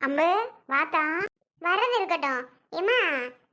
அம்பு வாத்தா. வர்றது இருக்கட்டும். ஏமா,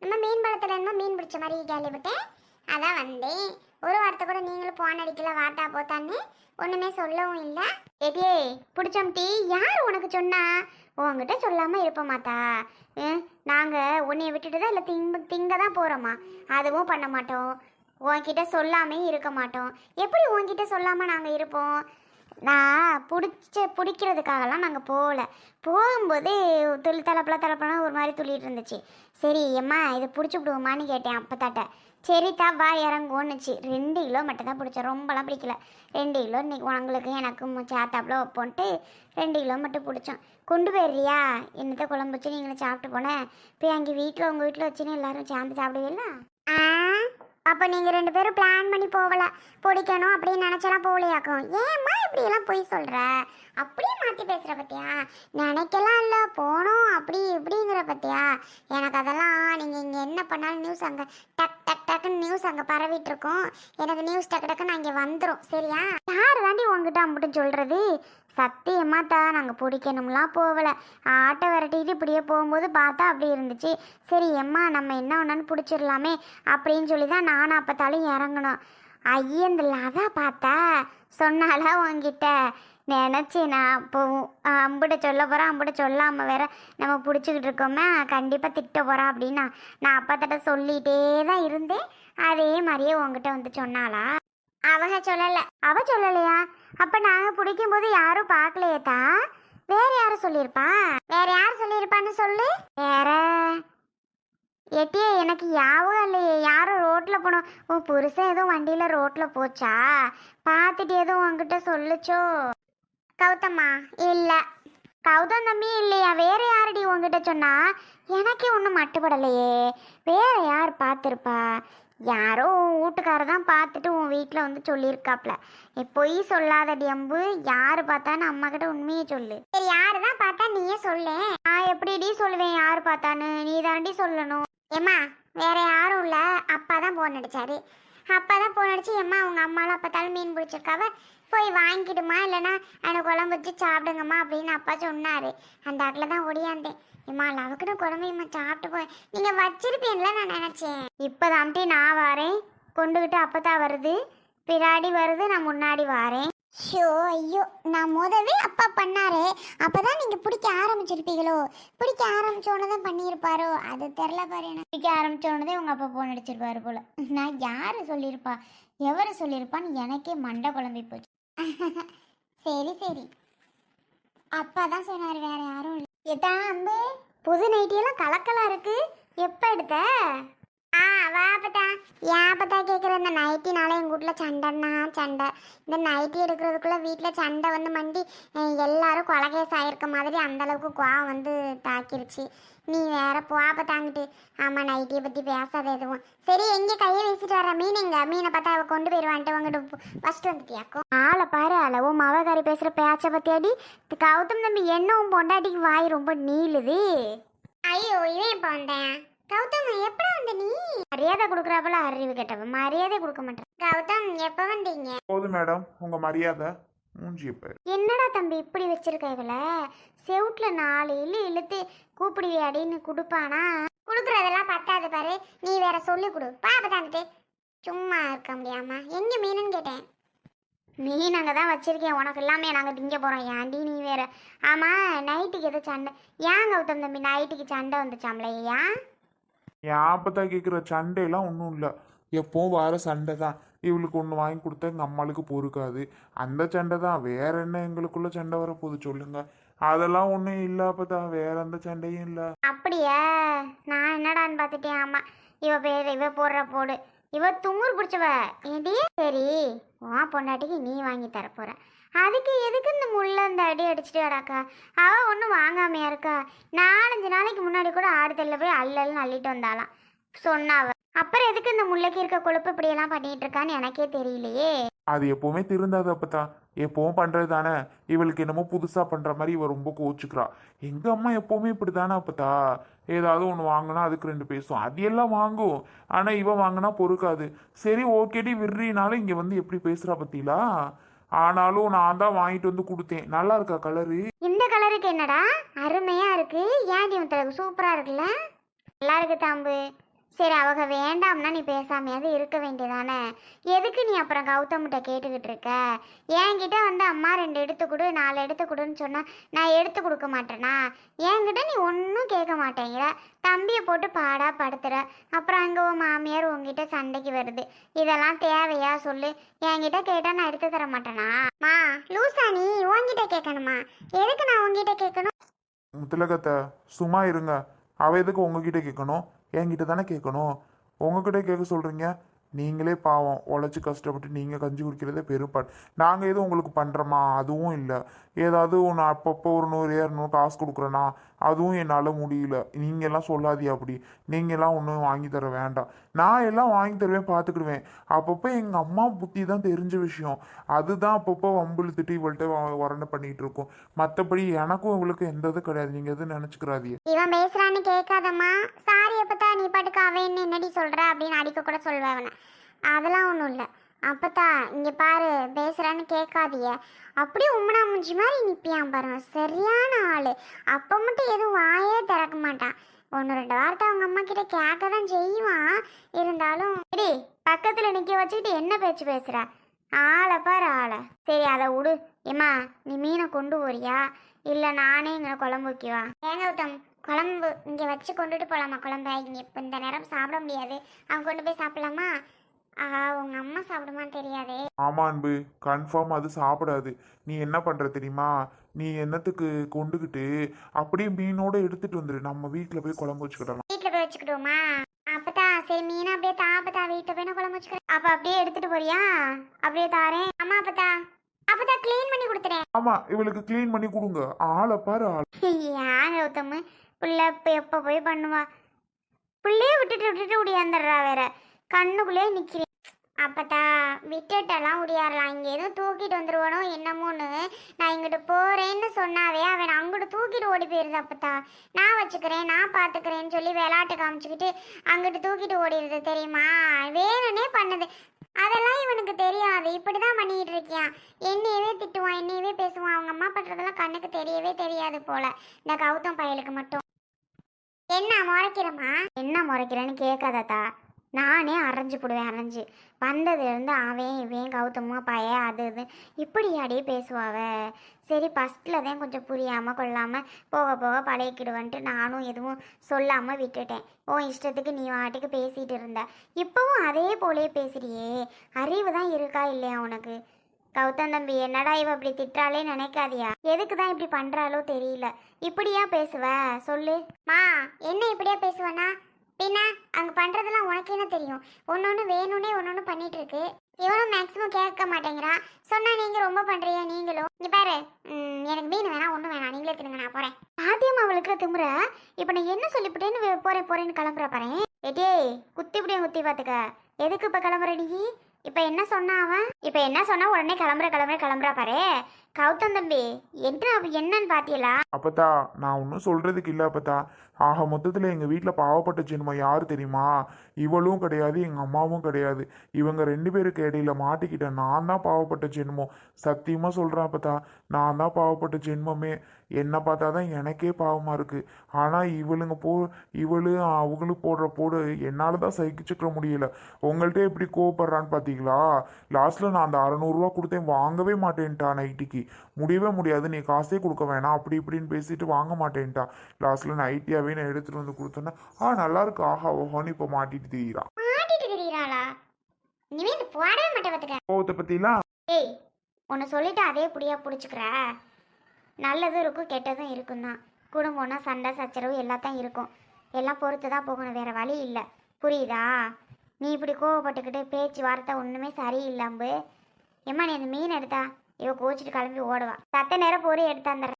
நம்ம மீன் பழத்துல என்னமோ மீன் பிடிச்ச மாதிரி கேள்விப்பட்டேன். அதான் வந்தேன். ஒரு வாரத்தை கூட நீங்களும் போன் அடிக்கல வாத்தா போத்தான்னு ஒண்ணுமே சொல்லவும் இல்லை. எதே பிடிச்சோம் டீ யார் உனக்கு சொன்னா? உங்ககிட்ட சொல்லாம இருப்ப மாத்தா. நாங்க உன்னைய விட்டுட்டு தான் இல்லை திங்க தான் போறோமா? அதுவும் பண்ண மாட்டோம். உன்கிட்ட சொல்லாமே இருக்க மாட்டோம். எப்படி உன்கிட்ட சொல்லாம நாங்க இருப்போம்? நான் பிடிக்கிறதுக்காகலாம் நாங்கள் போகல. போகும்போது தலப்பலாம் ஒரு மாதிரி துள்ளிட்டு இருந்துச்சு. சரி எம்மா இதை பிடிச்சி விடுவோமான்னு கேட்டேன் அப்பத்தாட்ட. சரித்தா வா இறங்குவோன்னுச்சு. 2 கிலோ மட்டும் தான் பிடிச்சேன், ரொம்பலாம் பிடிக்கல. 2 கிலோ இன்னைக்கு உங்களுக்கு எனக்கும் சேத்தாப்புல வைப்போன்ட்டு 2 கிலோ மட்டும் பிடிச்சோம். கொண்டு போயிடுறியா? என்னத்தை குழம்பு வச்சு நீங்களும் சாப்பிட்டு போனேன். போய் அங்கே வீட்டில் உங்கள் வீட்டில் வச்சுன்னு எல்லாரும் சேர்ந்து சாப்பிடுவீங்களா? அப்போ நீங்கள் 2 பேரும் பிளான் பண்ணி போகல, பிடிக்கணும் அப்படின்னு நினச்சலாம் போகலையாக்கும். ஏம்மா இப்படியெல்லாம் போய் சொல்கிற? அப்படியே மாற்றி பேசுகிற பற்றியா? நினைக்கலாம் இல்லை போகணும் அப்படி இப்படிங்கிற பற்றியா? எனக்கு அதெல்லாம் நீங்கள் இங்கே என்ன பண்ணாலும் நியூஸ் அங்கே டக்குன்னு நியூஸ் அங்கே பரவிட்டு இருக்கோம். எனக்கு நியூஸ் டக்குன்னு அங்கே வந்துடும். சரியா? யார் தாண்டி உங்ககிட்ட அம்பிட்டு சொல்கிறது? சத்தியமாத்தா நாங்கள் பிடிக்கணும்லாம் போகலை. ஆட்டை விரட்டிட்டு இப்படியே போகும்போது பார்த்தா அப்படி இருந்துச்சு. சரி எம்மா நம்ம என்ன ஒன்றான்னு பிடிச்சிடலாமே அப்படின்னு சொல்லி தான் நானும் அப்பத்தாலும் இறங்கணும். இந்த லதா பார்த்தா சொன்னால உங்ககிட்ட நினச்சி நான் இப்போ அம்பிட சொல்ல போகிறேன். அம்பிட சொல்லாமல் வேற நம்ம பிடிச்சிக்கிட்டு இருக்கோமே, கண்டிப்பாக திட்ட போகிறா அப்படின்னா நான் அப்பத்தாட்ட சொல்லிகிட்டே தான் இருந்தேன். அதே மாதிரியே உங்ககிட்ட வந்து சொன்னாளா? அவங்க சொல்லலை. அவ சொல்லலையா? அப்போ நாங்கள் பிடிக்கும்போது யாரும் பார்க்கலையேத்தா. வேற யாரும் சொல்லியிருப்பா? வேற யார் சொல்லியிருப்பான்னு சொல்லு. வேற எட்டியே எனக்கு யாவும் இல்லையே. யாரும் ரோட்டில் போனோம். உன் புருஷன் எதுவும் வண்டியில் ரோட்டில் போச்சா? பார்த்துட்டு எதுவும் உங்ககிட்ட சொல்லுச்சோ? கௌதம்மா? இல்லை. கௌதம் தம்பி இல்லையா? வேற யாரடி உங்ககிட்ட சொன்னா? எனக்கே ஒன்றும் மட்டுப்படலையே. வேற யார் பார்த்துருப்பா? யாரோ உன் வீட்டுக்காரர் தான் பார்த்துட்டு உன் வீட்டில் வந்து சொல்லியிருக்காப்ல. பொய் சொல்லாதடி அம்பு. யார் பார்த்தான்னு அம்மா கிட்ட உண்மையே சொல்லு. சரி யாரு தான் பார்த்தா நீயே சொல்லு. நான் எப்படிடி சொல்லுவேன் யார் பார்த்தான்னு? நீ தாண்டி சொல்லணும். ஏம்மா வேற யாரும் இல்லை, அப்பா தான் போன் அடிச்சாரு. அப்பா தான் போன் அடிச்சு எம்மா அவங்க அம்மாலாம் அப்பத்தாலும் மீன் பிடிச்சிருக்காவ, போய் வாங்கிடுமா இல்லைன்னா எனக்கு குழம்பு வச்சு சாப்பிடுங்கம்மா அப்படின்னு அப்பா சொன்னார். அந்த ஆட்டில் தான் ஒடியாந்தேன். ஏம்மா லவக்குன்னு குழம்பையம்மா சாப்பிட்டு போய் நீங்கள் வச்சிருப்பீங்களா நான் நினச்சேன். இப்போ தான்ட்டு நான் வரேன். கொண்டுக்கிட்டு அப்பத்தான் வருது, பின்னாடி வருது, நான் முன்னாடி வரேன். ஷோ ஐயோ, நான் முதவே அப்பா பண்ணாரு. அப்போதான் நீங்கள் பிடிக்க ஆரம்பிச்சிருப்பீங்களோ? பிடிக்க ஆரம்பிச்சோன்னதான் பண்ணியிருப்பாரோ? அது தெரில பாரு. எனக்கு பிடிக்க ஆரம்பிச்சோன்னதே உங்கள் அப்பா போன் அடிச்சிருப்பாரு போல. நான் யார் சொல்லியிருப்பா எவரை சொல்லியிருப்பான்னு எனக்கே மண்டை குழம்பி போச்சு. சரி சரி, அப்பா தான் சொன்னார், வேற யாரும் இல்லை. எதா அம்பு புது நைட்டியெல்லாம் கலக்கலா இருக்கு. எப்போ எடுத்த? வாப்பத்தா. ஏப்பத்தா கேட்குற? இந்த நைட்டினால எங்கள் வீட்டில் சண்டைன்னா சண்டை. இந்த நைட்டி எடுக்கிறதுக்குள்ளே வீட்டில் சண்டை வந்து மண்டி எல்லாரும் கொலகேஸ் ஆகிருக்க மாதிரி அந்தளவுக்கு கோவம் வந்து தாக்கிருச்சு. நீ வேற போப்பத்தாங்கிட்டு. ஆமாம் நைட்டியை பற்றி பேசாத எதுவும். சரி எங்கே கையை வீசிட்டு வர? மீன் எங்க? மீனை பார்த்தா அவள் கொண்டு போயிடுவான்ட்டு உங்கள்கிட்ட ஃபஸ்ட்டு வந்துட்டியாக்கும். ஆளை பாரு அளவோ மவகாரி பேசுகிற பேச்சை பற்றி அடி. கௌதம் தம்பி என்னவும் பொண்டாட்டிக்கு வாய் ரொம்ப நீளுது. ஐயோ இவன் இப்போ வந்தேன். கௌதம் எப்போ வந்த நீ? மரியாதை கொடுக்குறாப்புல அறிவு கேட்டவ மரியாதை கொடுக்க மாட்டேன். கௌதம் எப்போ வந்தீங்க? போதும் மேடம் உங்க மரியாதை. மூஞ்சி பேர் என்னடா தம்பி இப்படி வச்சிருக்க? இவள செவுட்ல 4 இழுத்து கூப்பிடுவியாடின்னு கொடுப்பானா? கொடுக்குறதெல்லாம் பத்தாது பாரு. நீ வேற சொல்லி கொடு. பாப்பதான்ட்டு சும்மா இருக்க முடியாமா? எங்க மீனுன்னு கேட்டேன். மீன் அங்கே தான் வச்சிருக்கேன் உனக்கு எல்லாமே. நாங்கள் திங்க போகிறோம். ஏன்டி நீ வேற? ஆமாம் நைட்டுக்கு எது சண்டை? ஏன் கௌதம் தம்பி நைட்டுக்கு சண்டை வந்துச்சாம்ல? ஏன் ஞாபகத்தா கேட்குற? சண்டையெல்லாம் ஒன்றும் இல்லை. எப்போவும் வர சண்டை தான். இவளுக்கு ஒன்று வாங்கி கொடுத்தா எங்கள் அம்மாளுக்கு பொறுக்காது. அந்த சண்டை தான். வேற என்ன எங்களுக்குள்ள சண்டை வரப்போகுது சொல்லுங்க? அதெல்லாம் ஒன்றும் இல்லை. அப்பதான் வேற எந்த சண்டையும் இல்லை. அப்படியா? நான் என்னடான்னு பார்த்துட்டேன். ஆமாம் இவ பேர் இவ போடுற போடு. இவ தும்முர் பிடிச்சவ ஏடி. சரி வா பொண்டாட்டிக்கு நீ வாங்கி தரப்போற. அதுக்கு எதுக்கு இந்த முள்ள இந்த அடி அடிச்சுட்டு அடாக்கா? அவள் ஒன்றும் வாங்காமையா இருக்கா? 4-5 நாளைக்கு முன்னாடி கூட ஆடுதல்ல போய் அல்லன்னு அள்ளிட்டு வந்தாலாம் சொன்னாவ. அப்புறம் எதுக்கு இந்த முல்லைக்கு இருக்க கொழுப்பு இப்படியெல்லாம் பண்ணிட்டு இருக்கான்னு எனக்கே தெரியலையே. அது எப்பவுமே திருந்தாது அப்பதான். எப்பவும் பண்றது தானே. இவளுக்கு என்னமோ புதுசா பண்ற மாதிரி இவ ரொம்ப கோச்சுக்கிறா. எங்க அம்மா எப்பவுமே இப்படி தானே அப்பதா. ஏதாவது ஒன்று வாங்கினா அதுக்கு 2 பேசும். அது எல்லாம் வாங்கும். ஆனா இவ வாங்கினா பொறுக்காது. சரி ஓகேடி விடுறினாலும் இங்க வந்து எப்படி பேசுறா பத்திலா. ஆனாலும் நான் தான் வாங்கிட்டு வந்து கொடுத்தேன். நல்லா இருக்கா கலரு? இந்த கலருக்கு என்னடா அருமையா இருக்கு. சூப்பராக இருக்குல்ல? நல்லா இருக்கு தாம்பு. சரி அவங்க வேண்டாம்னா நீ பேசாமையாவது இருக்க வேண்டியதானே? எதுக்கு நீ அப்புறம் கௌதம்கிட்ட கேட்டுக்கிட்டு இருக்க? என்கிட்ட வந்து அம்மா 2 எடுத்து கொடு 4 எடுத்து கொடுன்னு சொன்னா நான் எடுத்து கொடுக்க மாட்டேனா? என்கிட்ட நீ ஒன்றும் கேட்க மாட்டேங்கிற, தம்பியை போட்டு பாடா படுத்துற. அப்புறம் அங்கே உன் மாமியார் உங்ககிட்ட சண்டைக்கு வருது. இதெல்லாம் தேவையா சொல்லு? என்கிட்ட கேட்டால் நான் எடுத்து தர மாட்டேனா? மா லூசா நீ உன்கிட்ட கேட்கணுமா? எதுக்கு நான் உங்ககிட்ட கேட்கணும்? முத்துலகத்தை சும்மா இருங்க. அவ எதுக்கு உங்ககிட்ட கேட்கணும்? என்கிட்ட தானே கேட்கணும். உங்ககிட்ட கேட்க சொல்றீங்க. நீங்களே பாவம் உழைச்சி கஷ்டப்பட்டு நீங்கள் கஞ்சி குடிக்கிறதே பெரும்பாடு. நாங்கள் எதுவும் உங்களுக்கு பண்ணுறோமா? அதுவும் இல்லை. ஏதாவது ஒன்று அப்பப்போ ஒரு 100 200 காசு கொடுக்குறேன்னா அதுவும் என்னால் முடியல. நீங்கள்லாம் சொல்லாதீங்க அப்படி. நீங்கள்லாம் ஒன்றும் வாங்கி தர வேண்டாம். நான் எல்லாம் வாங்கி தருவேன், பார்த்துக்கிடுவேன். அப்பப்போ எங்கள் அம்மா புத்தி தான் தெரிஞ்ச விஷயம். அதுதான் அப்பப்போ வம்பிழுத்துட்டு இவள்கிட்ட வறண்டை பண்ணிகிட்டு இருக்கோம். மற்றபடி எனக்கும் இவளுக்கும் எந்த இது கிடையாது. நீங்கள் எதுவும் நினச்சிக்கிறாதீங்க. இவன் பேசுறான்னு கேட்காதம்மா. சாரி அப்பத்தா, நீ பாட்டுக்கு அவன் என்னடி சொல்ற அப்படின்னு அடிக்க கூட சொல்வேன் அவனை. அதெல்லாம் ஒன்றும் இல்லை. அப்பத்தா இங்கே பாரு, பேசுறான்னு கேட்காதிய. அப்படியே உம்மனா மூஞ்சி மாதிரி நிற்பியான் பாருங்க, சரியான ஆள். அப்போ மட்டும் எதுவும் வாயே திறக்க மாட்டான். 1 2 வார்த்தை அவங்க அம்மா கிட்ட கேட்க தான் செய்வான். இருந்தாலும் சரி, பக்கத்தில் நிற்க வச்சுக்கிட்டு என்ன பேச்சு பேசுற? ஆளை பாரு ஆளை. சரி அதை விடு. ஏம்மா நீ மீனை கொண்டு போறியா இல்லை நானே இங்கே குழம்பு வைக்கவா? ஏங்க விட்டம், குழம்பு இங்கே வச்சு கொண்டுட்டு போகலாமா? குழம்ப இங்கே இப்போ இந்த நேரம் சாப்பிட முடியாது. அவன் கொண்டு போய் சாப்பிடலாமா? உங்க அம்மா சாப்பிடுமான்னு தெரியாதே. ஆமா அன்பு, கன்ஃபார்ம் அது சாப்பிடாது. நீ என்ன பண்ற தெரியுமா? நீ என்னத்துக்கு கொண்டுகிட்டு அப்படியே மீனோட எடுத்துட்டு வந்துரு. நம்ம வீட்டில் போய் குழம்பு வச்சுக்கிடலாம். வீட்டில் போய் வச்சுக்கிடுவோமா? அப்பதா சரி, மீனை அப்படியே தாப்பதா வீட்டில் போய் நான் குழம்பு வச்சுக்கிறேன். அப்போ அப்படியே எடுத்துட்டு போறியா? அப்படியே தாரேன். அம்மா அப்பதா அப்பதா க்ளீன் பண்ணி கொடுத்துறேன். ஆமா, இவளுக்கு க்ளீன் பண்ணி கொடுங்க. ஆளை பாரு ஆள். ஏன் கௌதம் பிள்ளை இப்போ எப்போ போய் பண்ணுவா? பிள்ளைய விட்டுட்டு ஓடியாந்துடுறா வேற. கண்ணுக்குள்ளே நிற்கிறேன். அப்பத்தா விட்டுட்டெல்லாம் ஓடியாரலாம். இங்கே எதுவும் தூக்கிட்டு வந்துடுவானோ என்னமோன்னு நான் இங்கிட்டு போகிறேன்னு சொன்னாவே அவன் அங்கிட்டு தூக்கிட்டு ஓடி போயிருது. அப்பத்தா நான் வச்சுக்கிறேன் நான் பார்த்துக்கிறேன்னு சொல்லி விளையாட்டு காமிச்சிக்கிட்டு அங்கிட்டு தூக்கிட்டு ஓடிடுது தெரியுமா? வேணும்னே பண்ணுது. அதெல்லாம் இவனுக்கு தெரியாது. இப்படி தான் பண்ணிக்கிட்டு இருக்கியான். என்னையவே திட்டுவான், என்னையவே பேசுவான். அவங்க அம்மா பண்ணுறதெல்லாம் கண்ணுக்கு தெரியவே தெரியாது போல இந்த கௌதம் பயலுக்கு மட்டும். என்ன முறைக்கிறமா? என்ன முறைக்கிறேன்னு கேட்காதத்தா. நானே அரைஞ்சு போடுவேன். அரைஞ்சு வந்ததுலேருந்து அவன் இவன் கௌதமா பையன் அது இது இப்படியாடியே பேசுவாவ. சரி ஃபஸ்ட்டில் தான் கொஞ்சம் புரியாமல் கொள்ளாமல் போக போக பழகிக்கிடுவன்ட்டு நானும் எதுவும் சொல்லாமல் விட்டுட்டேன். உன் இஷ்டத்துக்கு நீ வாட்டுக்கு பேசிகிட்டு இருந்த. இப்போவும் அதே போலே பேசுறியே. அறிவு தான் இருக்கா இல்லையா உனக்கு? கௌதம் தம்பி, என்னடா இவ இப்படி திட்டாலே நினைக்காதியா? எதுக்கு தான் இப்படி பண்ணுறாலோ தெரியல. இப்படியா பேசுவ சொல்லு? மா என்ன இப்படியா பேசுவேன்னா பின்ன அங்கே பண்ணுறதெல்லாம் உனக்கு என்ன தெரியும்? ஒன்று வேணும்னே ஒன்று பண்ணிட்டு இருக்கு. இவனும் மேக்ஸிமம் கேட்க மாட்டேங்கிறான். சொன்னா நீங்கள் ரொம்ப பண்ணுறீங்க நீங்களும். இங்கே பாரு, எனக்கு மீன் வேணாம் ஒன்றும் வேணாம், நீங்களே தின்னுங்க, நான் போகிறேன். ஆத்தியமா அவளுக்கு திமுற. இப்போ நான் என்ன சொல்லிவிட்டேன்னு போகிறேன்னு கிளம்புற பாரு. ஏட்டே குத்தி இப்படியே குத்தி பார்த்துக்க. எதுக்கு இப்போ கிளம்புற நீ? இப்போ என்ன சொன்னா அவன்? இப்போ என்ன சொன்னா உடனே கிளம்புறா பாரு. கௌதம் தம்பி என்னன்னு பாத்தியலா? அப்பத்தா நான் ஒன்றும் சொல்றதுக்கு இல்லை அப்பத்தா. ஆக மொத்தத்தில் எங்கள் வீட்டில் பாவப்பட்ட ஜென்மம் யார் தெரியுமா? இவளும் கிடையாது, எங்கள் அம்மாவும் கிடையாது. இவங்க 2 பேருக்கு இடையில மாட்டிக்கிட்டேன். நான் தான் பாவப்பட்ட ஜென்மம். சத்தியமாக சொல்கிறேன் அப்பத்தா, நான் தான் பாவப்பட்ட ஜென்மமே. என்னை பார்த்தா தான் எனக்கே பாவமாக இருக்குது. ஆனால் இவளு அவங்களும் போடுற போடு என்னால் தான் சகிச்சுக்க முடியல. உங்கள்கிட்ட எப்படி கோவப்படுறான்னு பார்த்தீங்களா? லாஸ்ட்டில் நான் அந்த 600 ரூபா கொடுத்தேன், வாங்கவே மாட்டேன்ட்டா. நைட்டிக்கு முடியவே முடியாது, நீ காசே கொடுக்க வேணாம் அப்படி இப்படின்னு பேசிட்டு வாங்க மாட்டேன்ட்டா. லாஸ்ட்டில் நைட்டியாவே நான் எடுத்துகிட்டு வந்து கொடுத்தேன்னா நல்லா இருக்கு ஆஹா ஓஹோன்னு இப்போ மாட்டிட்டு திரியிறாளா? இனிமே இது போடவே மாட்டேன். கோவத்தை பற்றிலாம் ஏய் உன்னை சொல்லிட்டு அதே புடியா பிடிச்சிக்கிற. நல்லதும் இருக்கும் கெட்டதும் இருக்கும் தான். குடும்பம்னா சண்டை சச்சரவு எல்லாத்தையும் இருக்கும். எல்லாம் பொறுத்து தான் போகணும், வேற வழி இல்லை. புரியுதா? நீ இப்படி கோவப்பட்டுக்கிட்டு பேச்சு வார்த்தை ஒன்றுமே சரியில்லாம்பு. ஏம்மா நீ அந்த மீன் எடுத்தா இவ கோச்சிட்டு கிளம்பி ஓடுவா. சத்த நேரம் பொறி எடுத்தாந்துடுறேன்.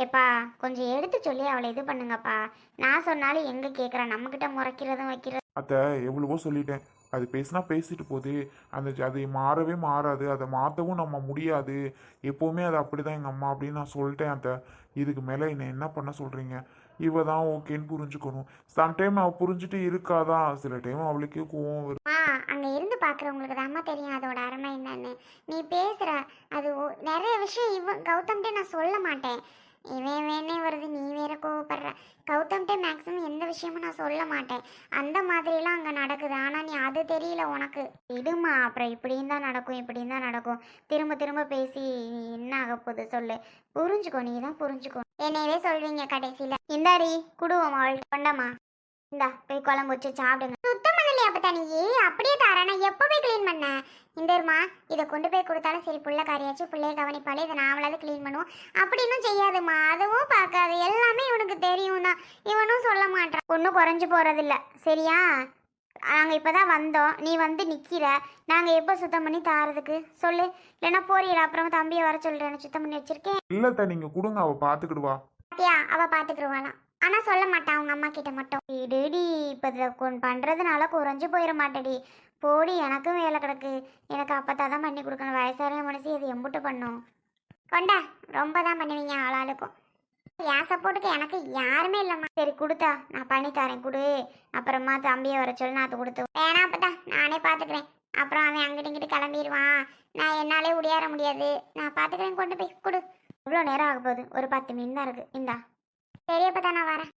ஏப்பா கொஞ்சம் எடுத்து சொல்லி அவளை இது பண்ணுங்கப்பா. நான் சொன்னாலும் எங்கே கேட்குறேன்? நம்மக்கிட்ட முறைக்கிறதும் வைக்கிறது. அத்தை எவ்வளவோ சொல்லிட்டேன். அது பேசினா பேசிட்டு போகுது. அது மாறவே மாறாது. அதை மாற்றவும் நம்ம முடியாது. எப்போவுமே அது அப்படி தான் எங்கள் அம்மா அப்படின்னு நான் சொல்லிட்டேன் அத்தை. இதுக்கு மேலே என்ன பண்ண சொல்கிறீங்க? இவ தான் ஓகேன்னு புரிஞ்சுக்கணும். சம்டைம் அவள் புரிஞ்சுட்டு இருக்காதான், சில டைம் அவளுக்கே கோவம் வரும். அங்கே இருந்து பார்க்குறவங்களுக்கு தாம்மா தெரியும் அதோட அருமை என்னன்னு. நீ பேசுகிற அது நிறைய விஷயம் கௌதம்கிட்ட நான் சொல்ல மாட்டேன். இவன் வேணே வருது, நீ வேற கோவப்படுற. விஷயமும் நான் சொல்ல மாட்டேன். அந்த மாதிரிலாம் அங்கே நடக்குது. ஆனால் நீ அது தெரியல உனக்கு. விடுமா, அப்புறம் இப்படியும் தான் நடக்கும் இப்படியும் தான் நடக்கும். திரும்ப திரும்ப பேசி என்ன ஆக போகுது சொல்லு. புரிஞ்சுக்கோ, நீ தான் புரிஞ்சுக்கோ. என்னையவே சொல்வீங்க கடைசியில். இந்தாடி குடுவோம் அவள் கொண்டமா. இந்தா போய் குழம்பு வச்சு சாப்பிடுங்க. சுத்தம் பண்ணலையா அப்போ நீ? அப்படியே தாரா, நான் எப்போ போய் க்ளீன் பண்ணேன்? இந்தருமா, இதை கொண்டு போய் கொடுத்தாலும் சரி, புள்ள கறியாச்சு பிள்ளைய கவனிப்பாலே, இதை நாமளாவது க்ளீன் பண்ணுவோம் அப்படின்னும் செய்யாதுமா. அதுவும் பார்க்காது. எல்லாமே இவனுக்கு தெரியும் தான், இவனும் சொல்ல மாட்டான். ஒன்றும் குறைஞ்சி போகிறதில்ல சரியா? நாங்கள் இப்போ தான் வந்தோம், நீ வந்து நிற்கிற. நாங்கள் எப்போ சுத்தம் பண்ணி தாரதுக்கு சொல்லு? இல்லைன்னா போறீடா, அப்புறம் தம்பியை வர சொல்கிறேன், சுத்தம் பண்ணி வச்சுருக்கேன். இல்லத்த நீங்க கொடுங்க, அவ பாத்துக்கிடுவா. பாத்தியா, அவள் பார்த்துக்குருவாளாம். ஆனால் சொல்ல மாட்டான் அவங்க அம்மா கிட்ட மட்டும். இடுடி, இப்போ இதை பண்ணுறதுனால குறைஞ்சி போயிட மாட்டேடி. போடி, எனக்கும் வேலை கிடக்கு. எனக்கு அப்போ தான் பண்ணி கொடுக்கணும். வயசான மனசு இது எம்புட்டு பண்ணும். கொண்டா, ரொம்ப தான் பண்ணுவீங்க ஆளாளுக்கும். என் சப்போர்ட்டுக்கு எனக்கு யாருமே இல்லைம்மா. சரி கொடுத்தா நான் பண்ணி தரேன், கொடு. அப்புறமா தம்பியை வர சொல்லி நான் அது கொடுத்து வேணாம். அப்போ தான் நானே பார்த்துக்கிறேன். அப்புறம் அவன் அங்கிட்டு இங்கிட்டு கிளம்பிடுவான். நான் என்னாலே உடையாற முடியாது. நான் பார்த்துக்கிறேன், கொண்டு போய் கொடு. இவ்வளோ நேரம் ஆக போகுது, ஒரு 10 மினிட் தான் இருக்குது. இந்தா. சரி அப்போ தான் நான் வரேன்.